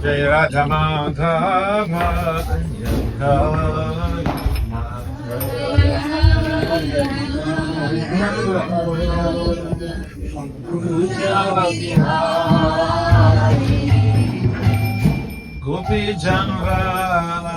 Jai Radha Madhava Gopi Janvara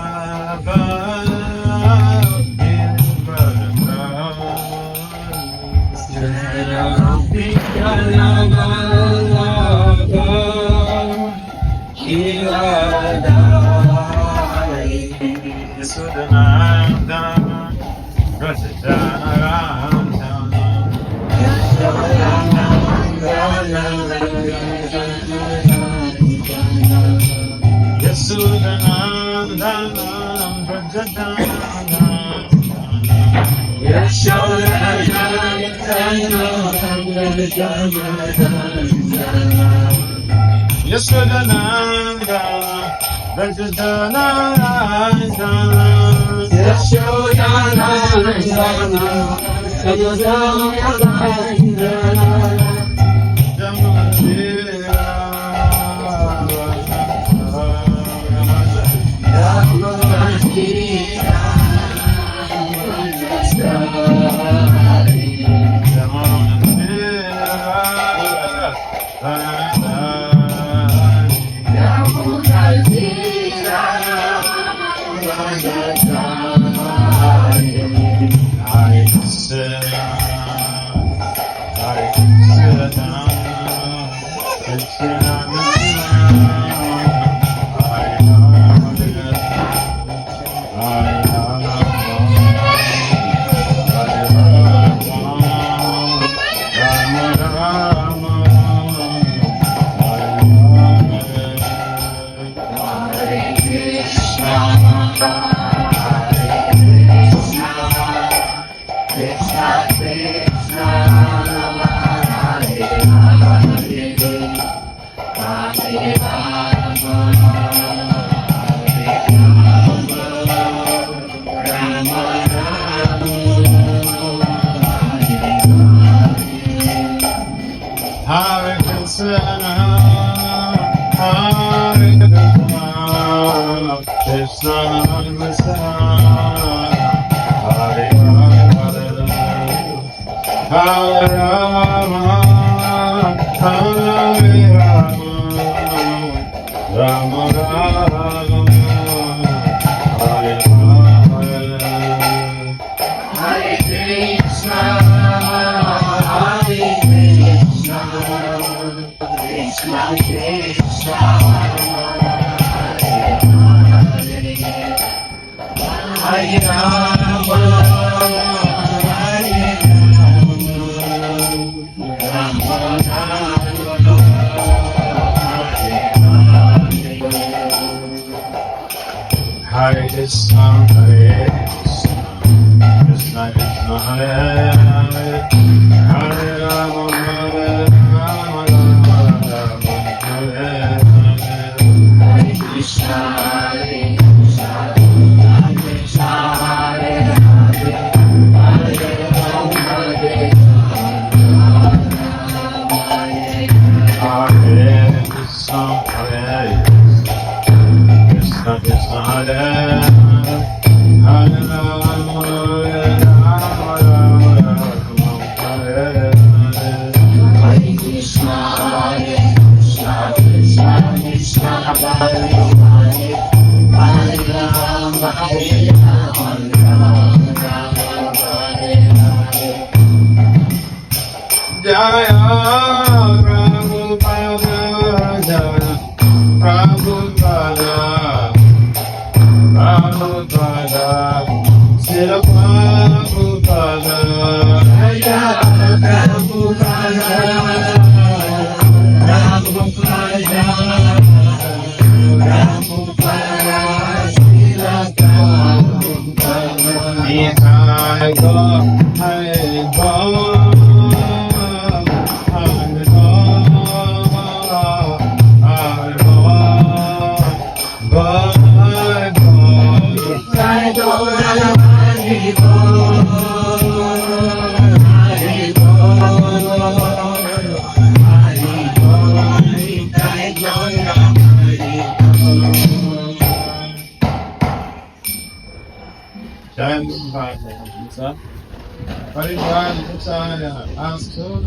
Parivaya, Astur,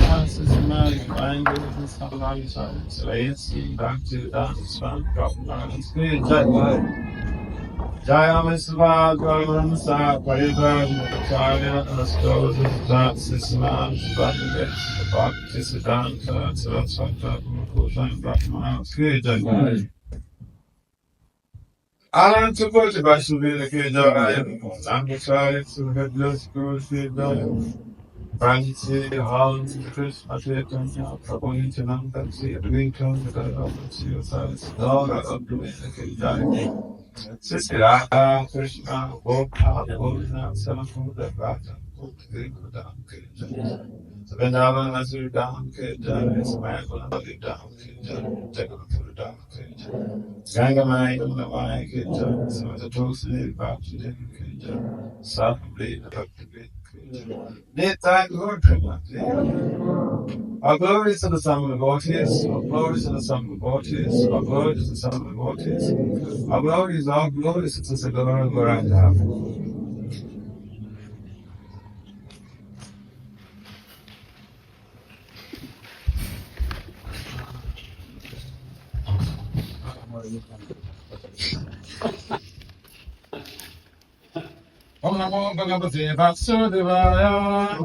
Assis, Mary, Langenthal, Swayasi, Bhakti Vasudeva Swami, Jaya Misva, Galansa, Parivaya, Astur, Assis, Mary, Bhakti Siddhanta, Saraswata, Kushan, Brahma, Jaya. Alan to go to Bashubila Kidaya, Langenthal, Suhedless, Kursi, Francie, Holland, Christmas, Prabhu, Nancy, Lincoln, the Silas, Dog, Sister, Krishna, Boka, Bolina, Salafu, the Rata, Venala, Nazir, Down, Kid, Smile, Down, Kid, take on to the down, Kid. Gangamai, Unamai, Kid, some of the toast, Baptist, Kid, South Blade, the Dr. Kid. Daytime, Lord, our glory is to the Son of the devotees, our glory is to the Son of the devotees, our glory is to the Son of the devotees, our glory is to the glory of Maharaja. Om Namo Bhagavate Vasudevaya.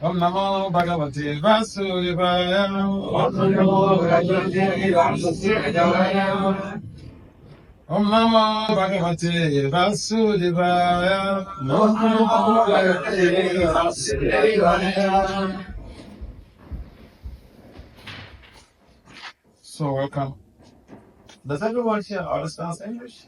Om Namo Bhagavate Vasudevaya. Om Namo Bhagavate Vasudevaya. So welcome. Does everyone here understand English?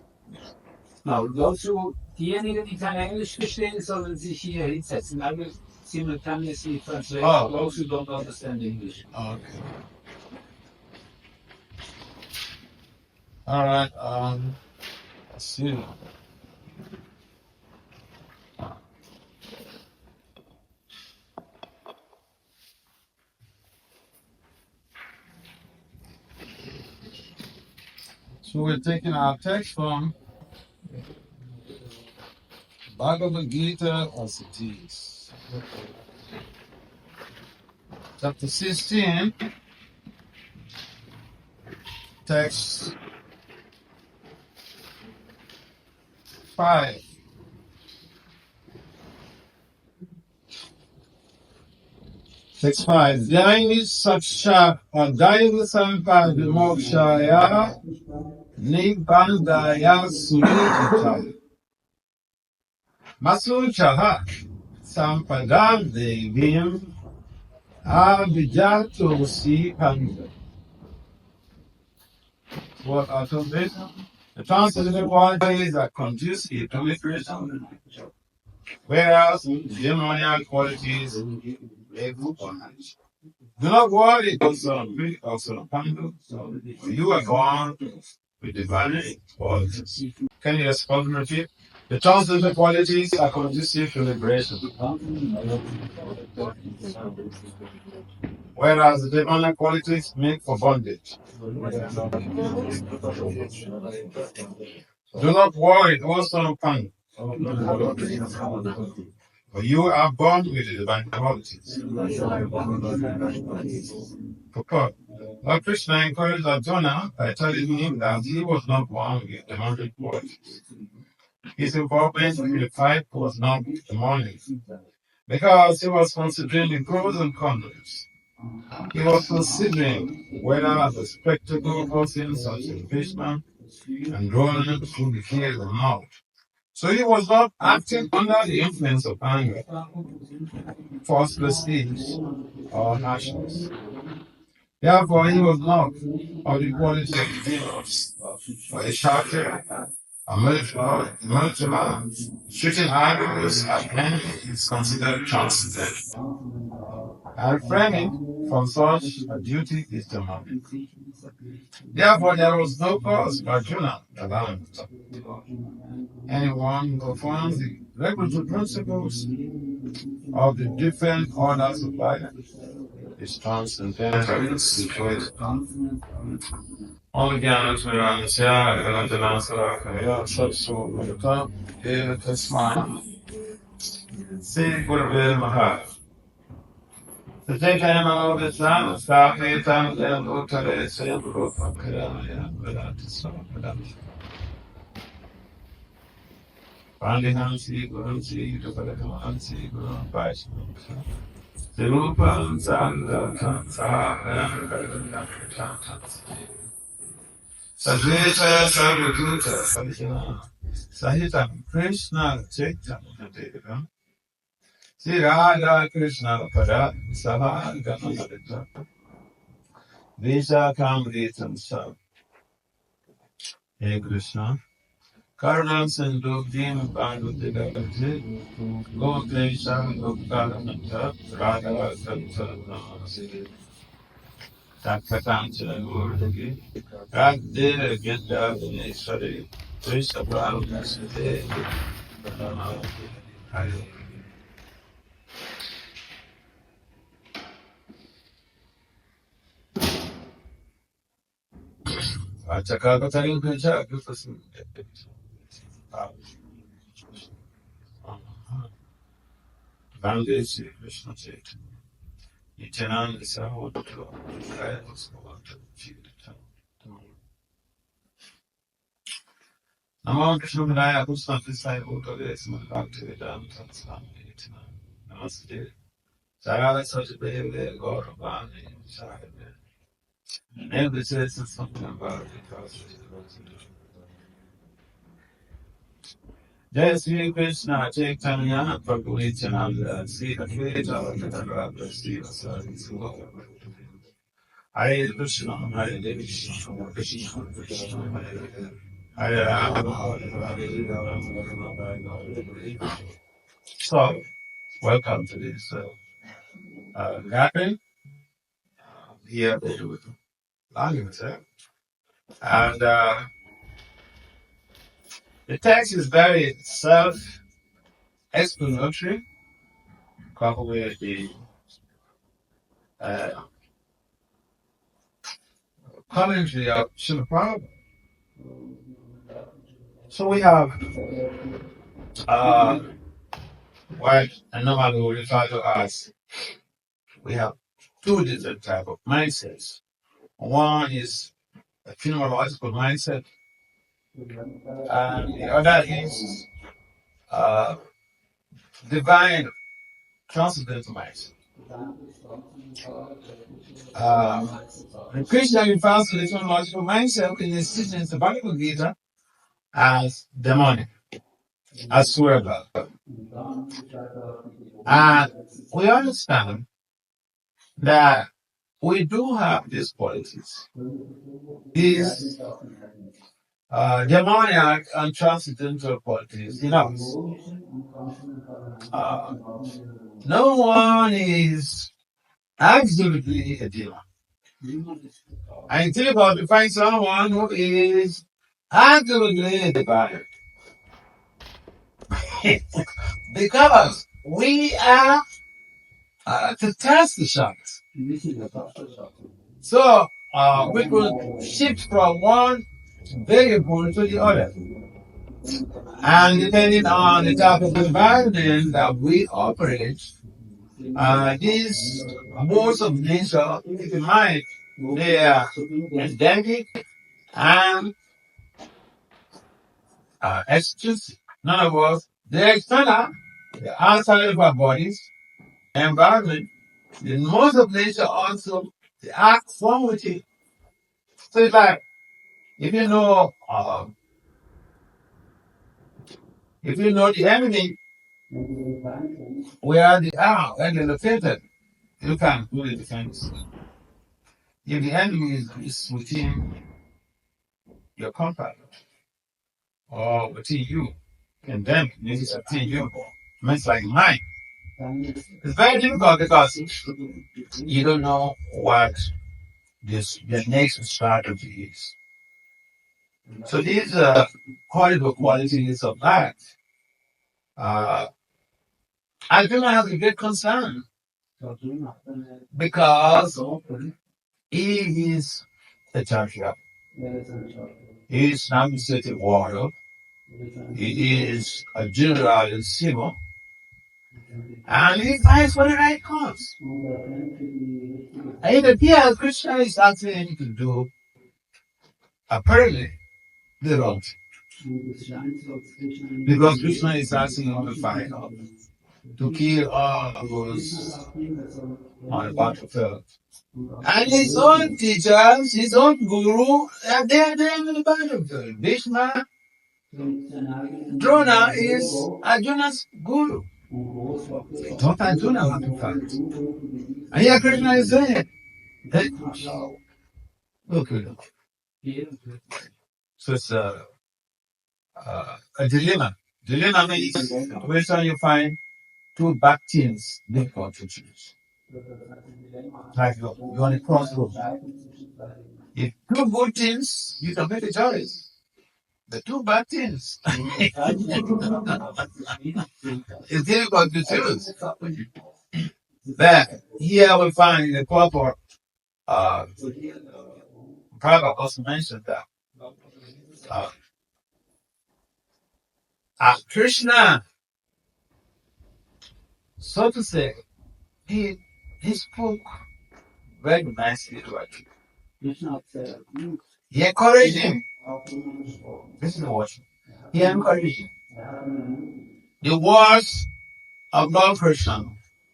Now, those who diejenigen, die kein Englisch verstehen, sollen sich hier hinsetzen. I will simultaneously translate those who don't understand English. Okay. All right. Let's see. So we're taking our text from Bhagavad Gita as it is. Chapter 16, text 5. Text 5. Jaini Saksha Adaiva Sampa Vimokshaya Nibbandaya Surita Masuchaha Sampadam Devim Abhijato Si Panda. What are the The transitive qualities are conducive to liberation, whereas demoniac qualities make bondage. Do not worry concerning me, also Panda. You are born with divine qualities. Can you respond to repeat? The transitive qualities are conducive to liberation, whereas the demonic qualities make for bondage. Do not worry, O son of Pan, for you are born with the divine qualities. Purport. Lord Krishna encouraged Arjuna by telling him that he was not born with the demonic qualities. His involvement in the fight was not demonic, because he was considering the pros and cons. He was considering whether the spectacle causing such impatient and Ronan should be killed or not. So he was not acting under the influence of anger, forceless speech, or harshness. Therefore, he was not of the quality of demons, for a shouter, a military man, shooting arrows at men is considered transcendental. And refraining from such a duty is demonic. Therefore, there was no cause for Arjuna to lament. Anyone who performs the regulatory principles of the different orders of life His transcendence, because all ज्ञान स्मरणस्य अनन्तनासराकया सत्सोमयता एव तस्मै श्रीगुरवे नमः. Sajekanamavasam Saketam Utare Sayamrupakaraya Vedatisamadam Pandinam Sri Guru Sri Rupadakam Sri Guru Vaishnam Sirupam Sangakam Sahayam Kadakam Sadveta Sarvaduta Sajana Sahitam Krishna Chaitanya Sri Radha Krishna Pada Saha Gamadita Visa Kamritam Sa Hey Krishna Karnam Sindhu Dim Bandu Digavati Gopesha Gopkalamanta Radha Santa Namasi Takatancha Gurgi Radhe Gita Vineshwari Krishna Prabhu Sade Hare Achakakatarin Pincha Gufasim Vande Sri Krishna Chaitanya Nityananda Sahodaya Guys Namo Krishna Vinaya Krishna Kristai Bhutale Bhakti Vedanta Swami Namaste Sarada Sajabheve Gauravani Sahabe and this is something about Jai Sri Krishna Chaitanya Prabhu Nityananda Sri Advaita Sri Vasari Hare Krishna Hare Krishna Krishna Krishna Hare Rama Hare Rama. So, welcome to this gathering here with Langenthal. And the text is very self-explanatory, coupled with the commentary of Srila Prabhupada. So we have what normally we refer to as, we have two different types of mindsets. One is a phenomenological mindset, and the other is divine transcendental mindset. The Krishna refers to the phenomenological mindset in his teachings, the Bhagavad Gita, as demonic, as surga. And we understand that we do have these qualities, these demoniac and transcendental qualities in us. No one is absolutely a demon. Until you find someone who is absolutely divine. Because we are to test the shots. So we could shift from one variable to the other. And depending on the type of environment that we operate, these modes of nature, keep in mind, they are endemic and exclusive. In other words, they're external, they're outside of our bodies, environment. The modes of nature also they act from within. So it's like if you know the enemy where they are when they're located, you can do the defense. If the enemy is within your compound or within you, and then this is within you, it's like mine. It's very difficult because you don't know what the next strategy is. So these horrible qualities of that, I think I have a great concern Because he is a champion. He is an administrative warrior. He is a general in civil. And he fights for the right cause. And it appears Krishna is asking him to do, apparently, the wrong thing. Because Krishna is asking him to fight off, to kill all those on the battlefield. And his own teachers, his own guru, they are there in the battlefield. Bhishma, Drona is Arjuna's guru. They taught Arjuna how to fight. And here Krishna is there. Hey. Okay. So it's a dilemma. Dilemma means a situation you find two bad things difficult to choose. Like you're on a crossroads. If two good things, you can make a choice. The two bad things. It's difficult to choose. But here we find the proper Prabhupada also mentioned that Krishna, so to say, he spoke very nicely to Arjuna. He encouraged him. Listen to what he encouraged him. The words of Lord Krishna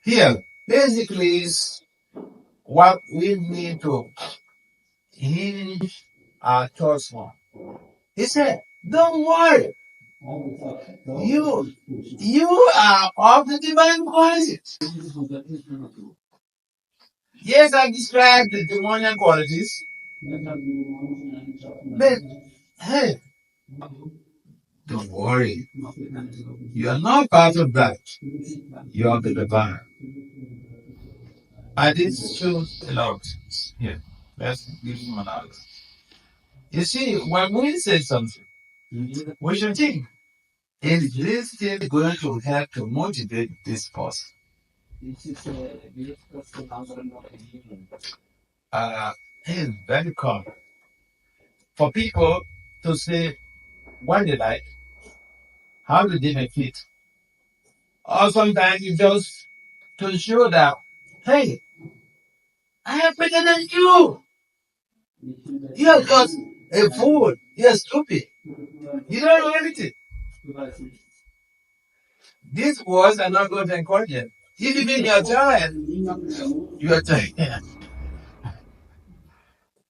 here basically is what we need to hinge our thoughts on. He said, don't worry. You are of the divine qualities. Yes, I described the demonic qualities. But, hey, don't worry. You are not part of that. You are the divine. And this shows a lot of things. Here, let's give some analysis. You see, when we say something, we should think, is this thing going to help to motivate this person? It's very common for people to say what they like, how do they make it, or sometimes you just to show that, hey, I am better than you. You are just a fool. You are stupid. You don't know anything. These words are not going to encourage you. If you are tired, you are tired.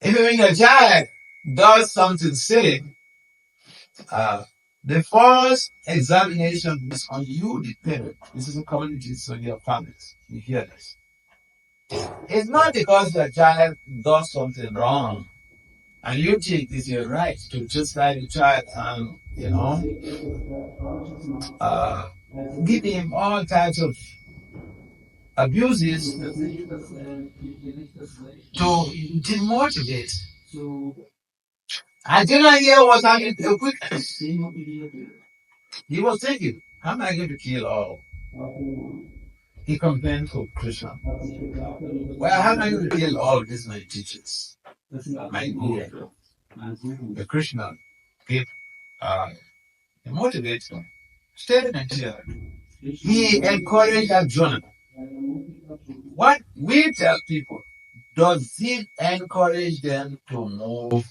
If your child does something silly, the first examination is on you, the parent. This is a community, so your families. You hear this. It's not because your child does something wrong, and you think it's your right to just like the child and, give him all types of abuses to demotivate. I didn't hear was having a quickness. He was thinking, how am I going to kill all? He complained to Krishna. Well, how am I going to kill all these my teachers? My guru. The Krishna gave motivated him. Statement here. He encouraged Arjuna. What we tell people, does it encourage them to move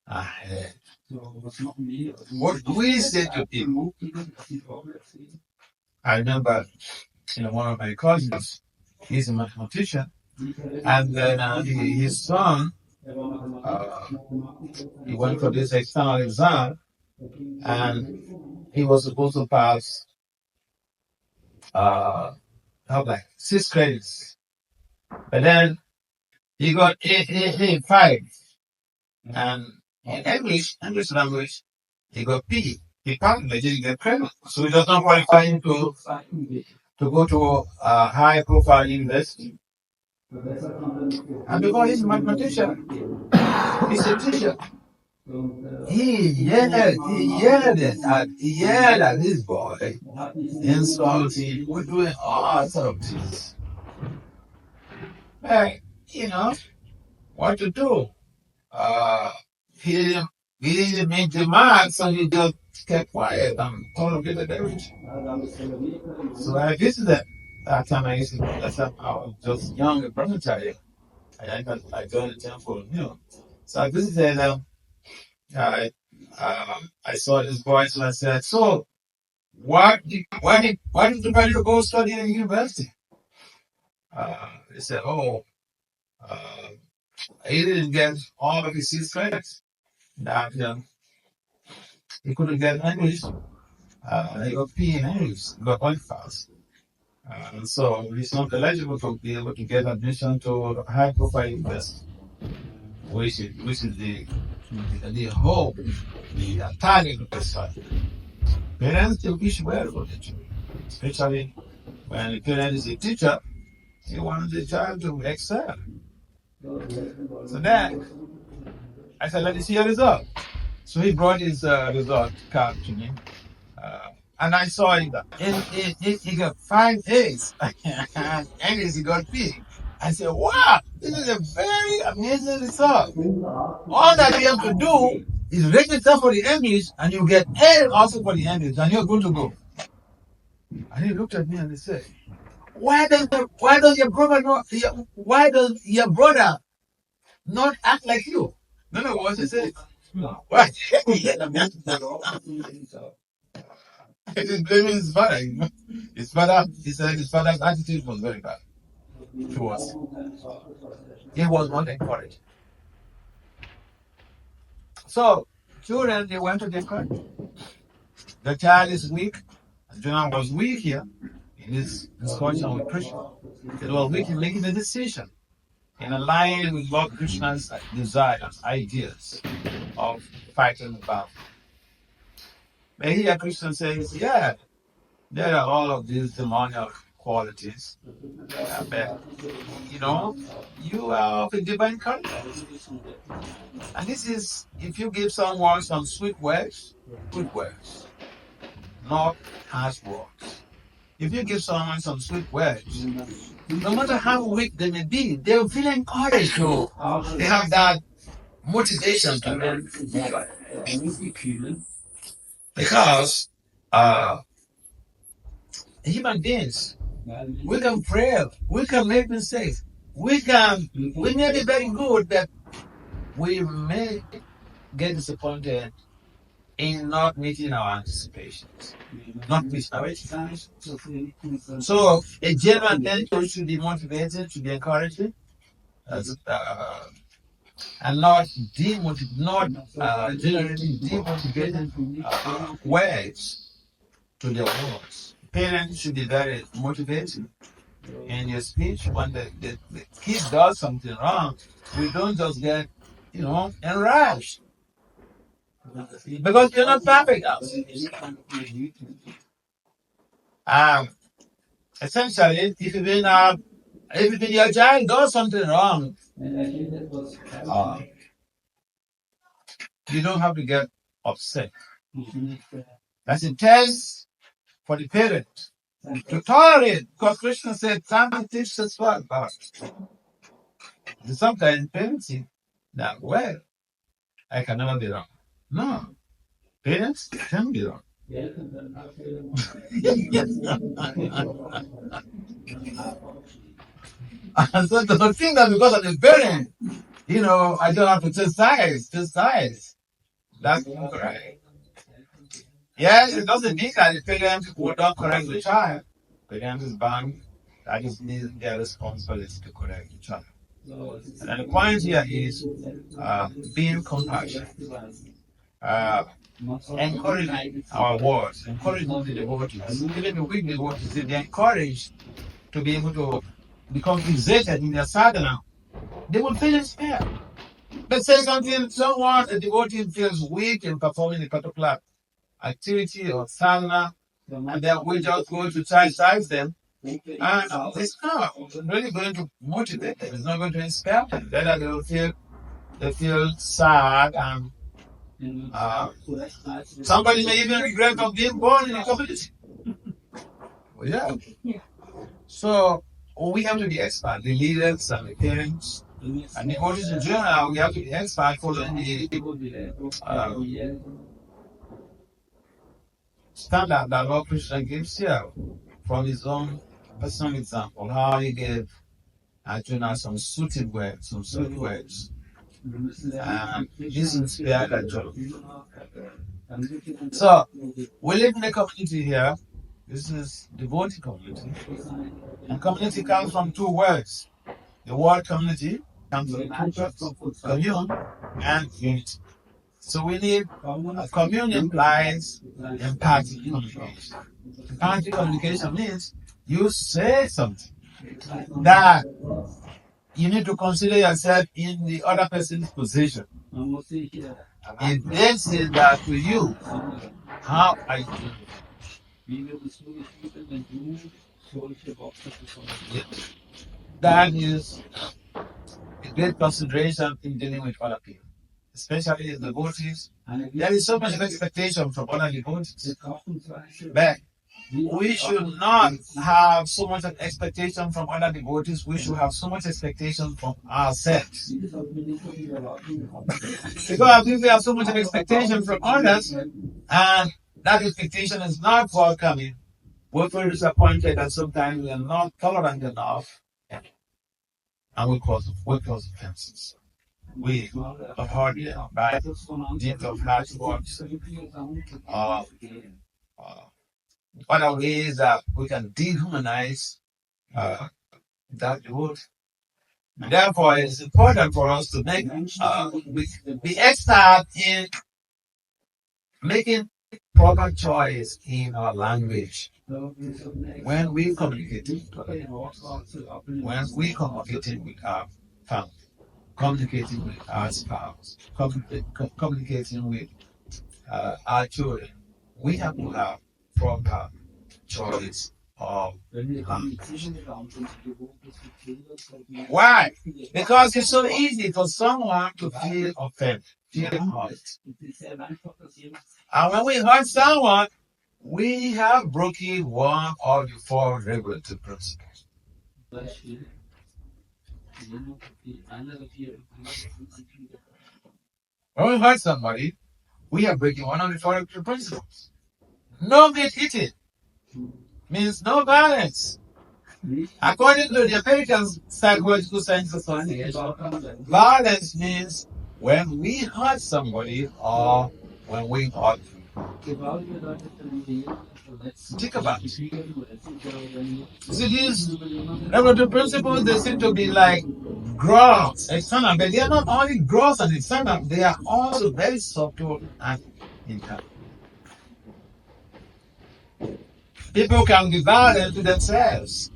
ahead? What we say to people, I remember one of my cousins, he's a mathematician, and then his son, he went for this external exam, and he was supposed to pass 6 credits. But then he got 5. And in English language, he got P. He passed, but didn't get credit. So he does not qualify him to go to a high profile university. And because he's a mathematician, he's a teacher. He yelled at his boy, insulting, we're doing all sorts of things. Hey, what to do? He didn't, make demand, so he just kept quiet and tolerated everything. So I visited. That time I was just young and brahmachari. I joined the temple, So I visited them. I saw this boy, and I said, "So, why did you try to go study in university?" They said, "Oh, uh, he didn't get all of his 6 credits. That he couldn't get English. He got P in English, he got qualified. So he's not eligible to be able to get admission to high-profile university, which is the hope, the target of the study. Parents they wish well for the children, especially when the parent is a teacher. He wants the child to excel. So then I said, "Let me see your result." So he brought his result card to me. And I saw he got 5 A's and he got B. I said, "Wow, this is a very amazing result. All that you have to do is register for the English and you get A also for the English and you're good to go." And he looked at me and he said, why does your brother not act like you?" No, what he said. Why? He's blaming his father. His father, he said his father's attitude was very bad towards him. He was not encouraged. So, children, they went to the court. The child is weak. Jonah was weak here in his discussion with Krishna. It was weak in making a decision in line with Lord Krishna's desires, ideas of fighting the battle. But here Krishna says, yeah, there are all of these demonic qualities. But, you are of a divine character. And this is, if you give someone some sweet words, good words, not harsh words. If you give someone some sweet words, no matter how weak they may be, they will feel encouraged to. They have that motivation to learn more. Because human beings, we can fail, we can make mistakes, we may be very good, but we may get disappointed in not meeting our anticipations, not meeting our expectations. So a genuine mentor should be motivated, to be encouraged, and not generating demotivated words to their words. Parents should be very motivated in your speech. When the kid does something wrong, we don't just get, enraged. Because you're not perfect. Essentially, if your child does something wrong, you don't have to get upset. That's a test for the parent to tolerate, because Krishna said, "Something teaches us what about." Sometimes parents think that, well, I can never be wrong. No, parents can be wrong. And so to think that because of the parent, I don't have to take sides. That's not correct. Yes, it doesn't mean that the parents will not correct the child. Parents is bound. That just means their responsibility to correct the child. And the point here is being compassionate. Encouraging our words, encouraging the devotees, even the weak devotees, if they're encouraged to be able to become fixated in their sadhana, they will feel inspired. Let's say someone, a devotee, feels weak in performing a particular activity or sadhana, and then we just going to chastise them, and it's not really going to motivate them. It's not going to inspire them. Then they feel sad, and somebody may even regret of being born in a community. Yeah. So we have to be expert. The leaders and the parents and the coaches in general, we have to be expert following the standard that Lord Krishna gives here from his own personal example. How he gave Arjuna some suited words, some sweet words. And this inspired Arjuna. So, we live in a community here. This is devotee community. And community comes from two words. The word community comes from two words, commune and unity. So we need a commune implies empathic communication. Empathic communication means you say something that you need to consider yourself in the other person's position. If they say that to you, how are you doing? That is a great consideration in dealing with other people, especially the devotees. There is so much expectation from other devotees. But we should not have so much expectation from other devotees. We should have so much expectation from ourselves. Because if we have so much expectation from others, and that expectation is not welcoming, we feel disappointed, and sometimes we are not tolerant enough, and we cause offenses. We are hard by dint of hard works, other ways that we can dehumanize that devotee. And therefore, it's important for us to be expert in making proper choice in our language when we communicate with other people, when we communicate with our family, communicating with our spouse, communicating with our children. We have to have proper choice of why? Because it's so easy for someone to feel offended, feel hurt. And when we hurt someone, we have broken one of the four regulative principles. When we hurt somebody, we are breaking one of the four regulative principles. No meat eating means no violence. According to the American Psychological Science Association, violence means when we hurt somebody or when we hurt you. Think about it. See, these regulative principles, they seem to be like gross, external, but they are not only gross and external, they are also very subtle and internal. People can be violent to themselves.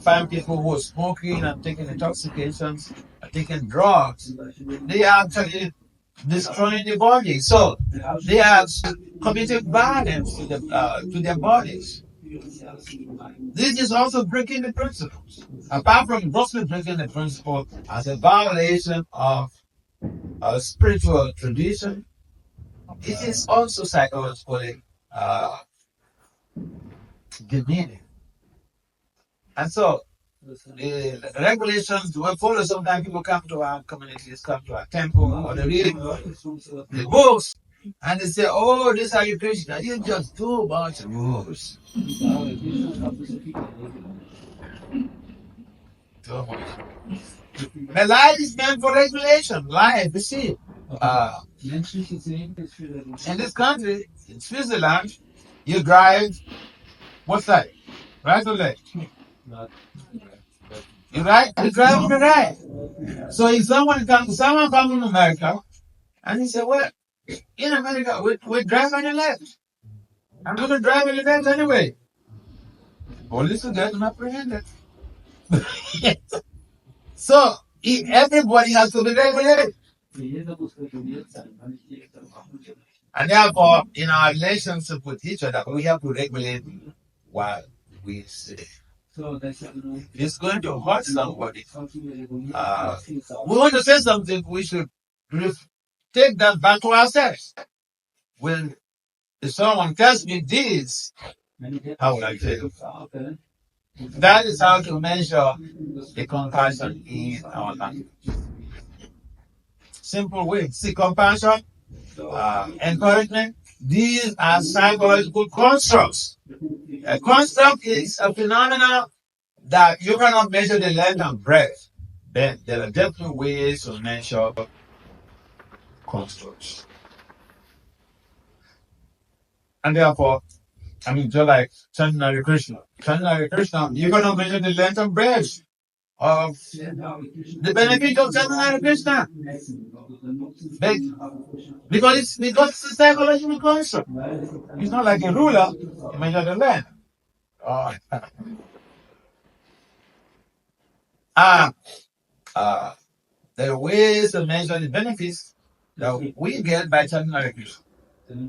Find people who are smoking and taking intoxications, and taking drugs. They are actually destroying the body. So they are committing violence to their bodies. This is also breaking the principles. Apart from grossly breaking the principle as a violation of spiritual tradition, it is also psychologically demeaning. And so, the regulations we follow. Sometimes people come to our communities, come to our temple, or they read the books, and they say, "Oh, this are you Krishna. You just too much rules." Too much. The life is meant for regulation. Life, you see. In this country, in Switzerland, you drive. What's that? Right or left? You drive on the right. So if someone comes from America, and he said, "Well, in America, we drive on the left. I'm going to drive on the left anyway." Police will get him apprehended. So everybody has to be regulated. And therefore, in our relationship with each other, we have to regulate what we say. If it's going to hurt somebody, we want to say something, we should take that back to ourselves. If someone tells me this, how would I feel? That is how to measure the compassion in our life. Simple way. See, compassion, encouragement, these are psychological constructs. A construct is a phenomenon that you cannot measure the length and breadth. Then there are different ways to measure constructs. And therefore, just like chanting Hare Krishna. Chanting Hare Krishna, you cannot measure the length and breadth of the benefit of chanting Hare Krishna. Because it's a psychological construct. It's not like a ruler, you measure the length. There are ways to measure the benefits that we get by chanting Hare Krishna.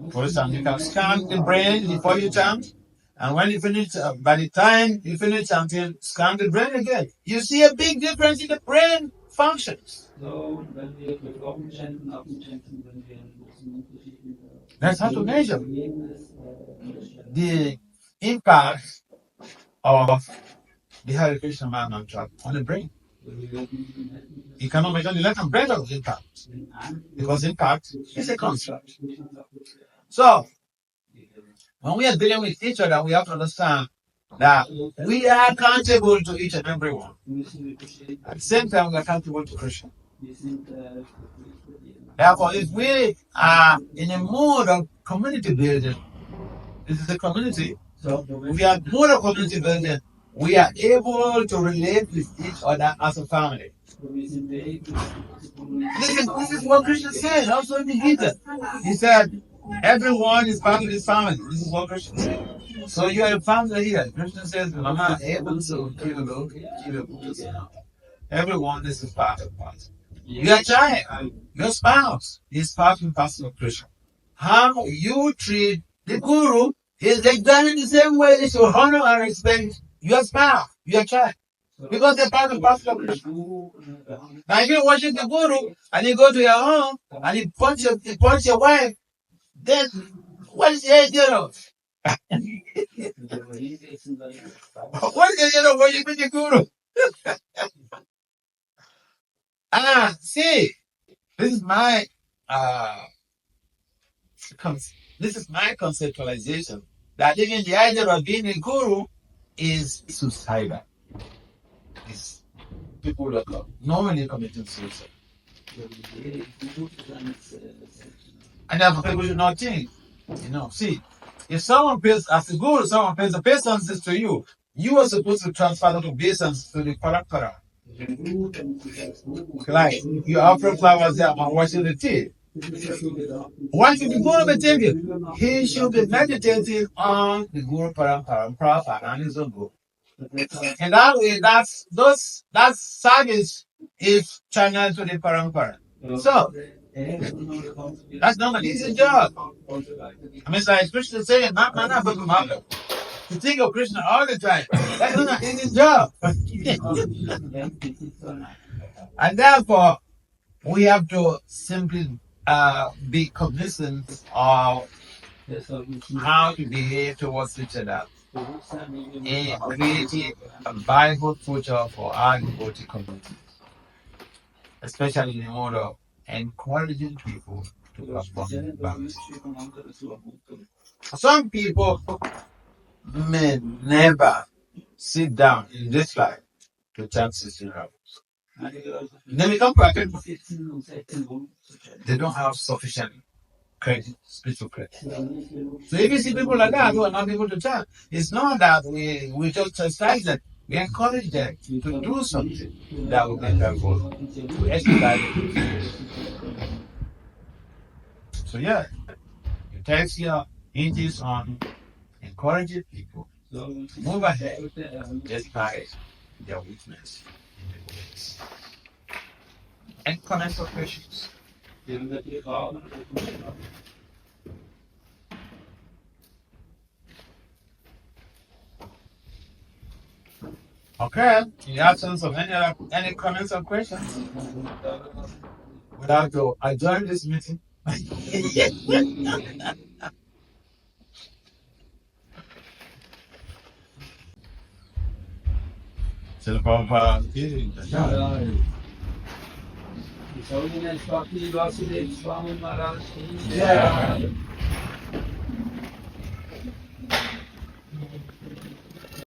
For instance, you can scan the brain before you chant, and when you finish, by the time you finish chanting, scan the brain again. You see a big difference in the brain functions. That's how to measure the impact of the Hare Krishna mantra on the brain. You cannot measure the length and breadth of the impact, because impact is a construct. So, when we are dealing with each other, we have to understand that we are accountable to each and every one. At the same time, we are accountable to Krishna. Therefore, if we are in a mood of community building, this is a community, so if we are in a mood of community building, we are able to relate with each other as a family. This is what Krishna said also in the Gita. He said, everyone is part of this family. This is what Krishna said. So you are a family here. Krishna says, Mama, everyone is part of us. Your child, your spouse is part and parcel of Krishna. How you treat the guru is exactly the same way you should honor and respect your spouse, your child. Because they're part and parcel of Krishna. Now if you worship the guru and you go to your home and you punch your wife, then what is the idea of? What is the idea of worshiping the guru? See, this is my conceptualization that even the idea of being a guru is suicidal. It's people that are normally committing suicide. And therefore people should not think. See, if someone pays as a guru, someone pays the obeisances to you, you are supposed to transfer that obeisance to the parampara. Like you offer flowers there and washing the tea. Once you go to the temple, he should be meditating on the Guru Parampara and his own guru. And that way, that service is channeled to the Parampara. So, that's not an easy job. It's like Krishna saying, to think of Krishna all the time. That's not an easy job. And therefore, we have to simply be cognizant of how to behave towards each other in creating a viable future for our devotee community, especially in the mode of encouraging people to perform Bhakti. Some people may never sit down in this life to chant 16 hours. They become practical. They don't have sufficient credit, spiritual credit. So if you see people like that who are not able to chant, it's not that we just chastise them. We encourage them to do something that will make them go to exercise it. So yeah, you take your energies on encouraging people. Move ahead despite their weakness in the ways. And connect for questions. Okay, in the absence of any comments or questions, without to adjourn this meeting. Srila Prabhupada ki jai. Maharaj. His Holiness Bhakti Vasudeva Swami Maharaj ki Jai. jai.